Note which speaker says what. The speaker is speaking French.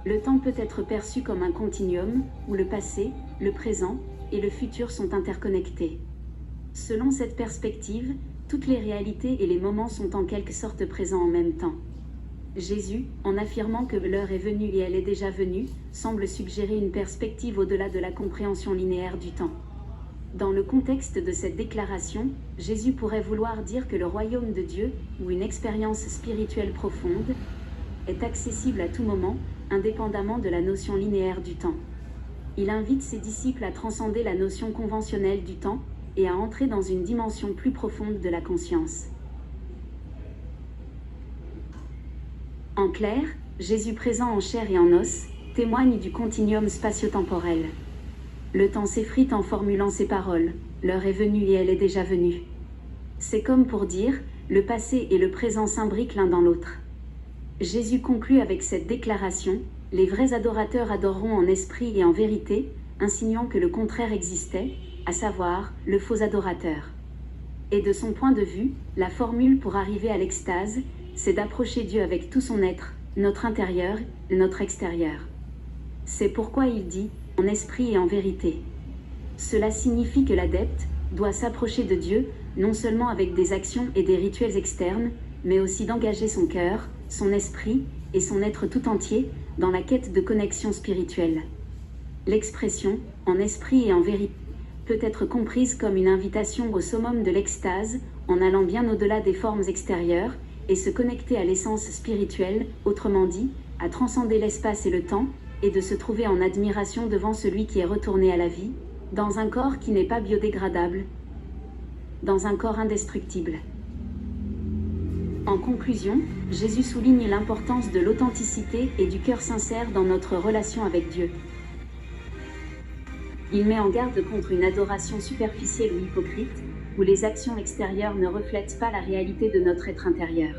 Speaker 1: Le temps peut être perçu comme un continuum, où le passé, le présent et le futur sont interconnectés. Selon cette perspective, toutes les réalités et les moments sont en quelque sorte présents en même temps. Jésus, en affirmant que l'heure est venue et elle est déjà venue, semble suggérer une perspective au-delà de la compréhension linéaire du temps. Dans le contexte de cette déclaration, Jésus pourrait vouloir dire que le royaume de Dieu, ou une expérience spirituelle profonde, est accessible à tout moment, indépendamment de la notion linéaire du temps. Il invite ses disciples à transcender la notion conventionnelle du temps et à entrer dans une dimension plus profonde de la conscience. En clair, Jésus présent en chair et en os témoigne du continuum spatio-temporel. Le temps s'effrite en formulant ces paroles, l'heure est venue et elle est déjà venue. C'est comme pour dire, le passé et le présent s'imbriquent l'un dans l'autre. Jésus conclut avec cette déclaration, les vrais adorateurs adoreront en esprit et en vérité, insinuant que le contraire existait, à savoir, le faux adorateur. Et de son point de vue, la formule pour arriver à l'extase, c'est d'approcher Dieu avec tout son être, notre intérieur, notre extérieur. C'est pourquoi il dit, en esprit et en vérité. Cela signifie que l'adepte doit s'approcher de Dieu, non seulement avec des actions et des rituels externes, mais aussi d'engager son cœur, son esprit et son être tout entier dans la quête de connexion spirituelle. L'expression « en esprit et en vérité » peut être comprise comme une invitation au summum de l'extase, en allant bien au-delà des formes extérieures, et se connecter à l'essence spirituelle, autrement dit, à transcender l'espace et le temps, et de se trouver en admiration devant celui qui est retourné à la vie, dans un corps qui n'est pas biodégradable, dans un corps indestructible. En conclusion, Jésus souligne l'importance de l'authenticité et du cœur sincère dans notre relation avec Dieu. Il met en garde contre une adoration superficielle ou hypocrite, où les actions extérieures ne reflètent pas la réalité de notre être intérieur.